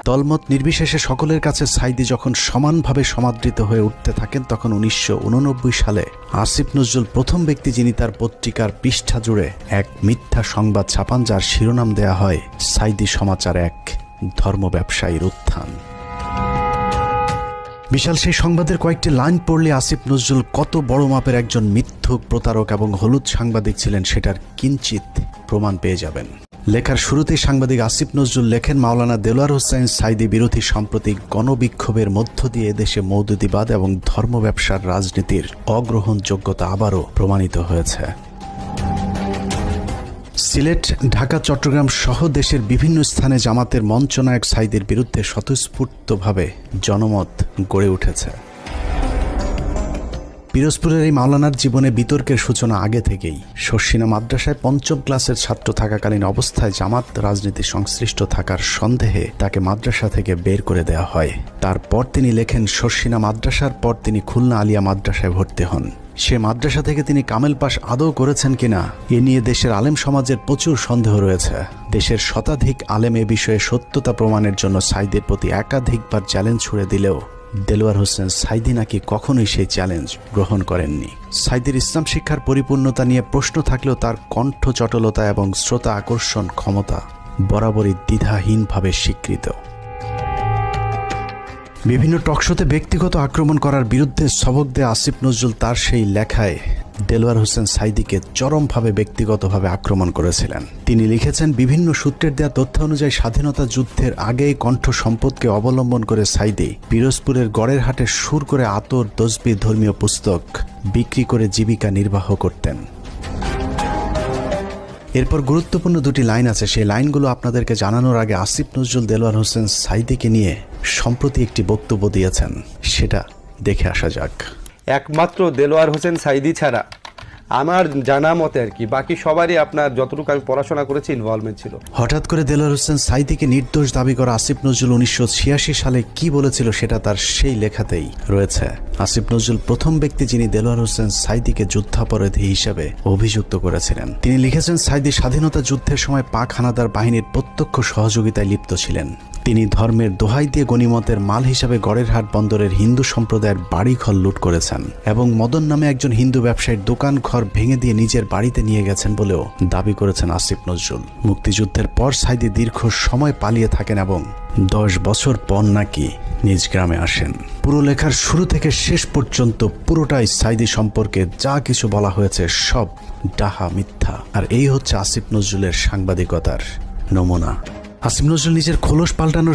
দলমত নির্বিশেষে সকলের কাছে সাইদী যখন সমানভাবে সমাদৃত হয়ে উঠতে থাকেন, তখন 1989 সালে আসিফ নজরুল প্রথম ব্যক্তি যিনি তার পত্রিকার পৃষ্ঠা জুড়ে এক মিথ্যা সংবাদ ছাপান, যার শিরোনাম দেয়া হয় সাইদী সমাচার, এক ধর্ম ব্যবসায়ীর উত্থান। বিশাল সেই সংবাদের কয়েকটি লাইন পড়লে আসিফ নজরুল কত বড় মাপের একজন মিথ্যুক, প্রতারক এবং হলুদ সাংবাদিক ছিলেন সেটার কিঞ্চিত প্রমাণ পেয়ে যাবেন। লেখার শুরুতেই সাংবাদিক আসিফ নজরুল লেখেন, মাওলানা দেলোয়ার হোসেন সাইদী বিরোধী সাম্প্রতিক গণবিক্ষোভের মধ্য দিয়ে দেশে মওদুদিবাদ এবং ধর্ম ব্যবসার রাজনীতির অগ্রহণযোগ্যতা আবারও প্রমাণিত হয়েছে। সিলেট, ঢাকা, চট্টগ্রাম সহ দেশের বিভিন্ন স্থানে জামাতের মঞ্চনায়ক সাইদীর বিরুদ্ধে স্বতঃস্ফূর্তভাবে জনমত গড়ে উঠেছে। পিরোজপুরের এই মাওলানার জীবনে বিতর্কের সূচনা আগে থেকেই। শর্ষিনা মাদ্রাসায় পঞ্চম ক্লাসের ছাত্র থাকাকালীন অবস্থায় জামাত রাজনীতি সংশ্লিষ্ট থাকার সন্দেহে তাকে মাদ্রাসা থেকে বের করে দেওয়া হয়। তারপর তিনি লেখেন, শর্ষিনা মাদ্রাসার পর তিনি খুলনা আলিয়া মাদ্রাসায় ভর্তি হন। সে মাদ্রাসা থেকে তিনি কামেল পাশ আদৌ করেছেন কিনা এ নিয়ে দেশের আলেম সমাজের প্রচুর সন্দেহ রয়েছে। দেশের শতাধিক আলেম এ বিষয়ে সত্যতা প্রমাণের জন্য সাইদীর প্রতি একাধিকবার চ্যালেঞ্জ ছুড়ে দিলেও দেলোয়ার হোসেন সাইদী নাকি কখনোই সেই চ্যালেঞ্জ গ্রহণ করেননি। সাইদীর ইসলাম শিক্ষার পরিপূর্ণতা নিয়ে প্রশ্ন থাকলেও তার কণ্ঠ চটলতা এবং শ্রোতা আকর্ষণ ক্ষমতা বরাবরই দ্বিধাহীনভাবে স্বীকৃত। বিভিন্ন টকশোতে ব্যক্তিগত আক্রমণ করার বিরুদ্ধে সবক দেয়া আসিফ নজরুল তার সেই লেখায় দেলোয়ার হোসেন সাইদীকে চরমভাবে ব্যক্তিগতভাবে আক্রমণ করেছিলেন। তিনি লিখেছেন, বিভিন্ন সূত্রের দেয়া তথ্য অনুযায়ী স্বাধীনতা যুদ্ধের আগেই কণ্ঠ সম্পদকে অবলম্বন করে সাইদী পিরোজপুরের গড়ের হাটে সুর করে আতর, তসবিহ, ধর্মীয় পুস্তক বিক্রি করে জীবিকা নির্বাহ করতেন। এরপর গুরুত্বপূর্ণ দুটি লাইন আছে, সেই লাইনগুলো আপনাদেরকে জানানোর আগে আসিফ নজরুল দেলোয়ার হোসেন সাইদীকে নিয়ে সম্প্রতি একটি বক্তব্য দিয়েছেন, সেটা দেখে আসা যাক। একমাত্র দেলোয়ার হোসেন সাইদী ছাড়া আমার জানা মতে আর কি বাকি সবারই আপনার যতটুকু আমি পড়াশোনা করেছি ইনভলভমেন্ট ছিল। হঠাৎ করে দেলোয়ার হোসেন সাইদীকে নির্দোষ দাবি করা আসিফ নজরুল 1986 সালে কি বলেছিল সেটা তার সেই লেখাতেই রয়েছে। আসিফ নজরুল প্রথম ব্যক্তি যিনি দেলোয়ার হোসেন সাইদীকে যুদ্ধাপরাধী হিসেবে অভিযুক্ত করেছিলেন। তিনি লিখেছেন, সাইদী স্বাধীনতা যুদ্ধের সময় পাক হানাদার বাহিনীর প্রত্যক্ষ সহযোগিতায় লিপ্ত ছিলেন। তিনি ধর্মের দোহাই দিয়ে গনিমতের মাল হিসাবে গড়েরহাট বন্দরের হিন্দু সম্প্রদায়ের বাড়িঘর লুট করেছেন এবং মদন নামে একজন হিন্দু ব্যবসায়ীর দোকান ঘর ভেঙে দিয়ে নিজের বাড়িতে নিয়ে গেছেন বলেও দাবি করেছেন আসিফ নজরুল। মুক্তিযুদ্ধের পর সাইদী দীর্ঘ সময় পালিয়ে থাকেন এবং 10 বছর পর নাকি নিজ গ্রামে আসেন। পুরো লেখার শুরু থেকে শেষ পর্যন্ত পুরোটাই সাইদী সম্পর্কে যা কিছু বলা হয়েছে সব ডাহা, মিথ্যা। আর এই হচ্ছে আসিফ নজরুলের সাংবাদিকতার নমুনা। আসিফ নজরুল নিজের খোলস পাল্টানোর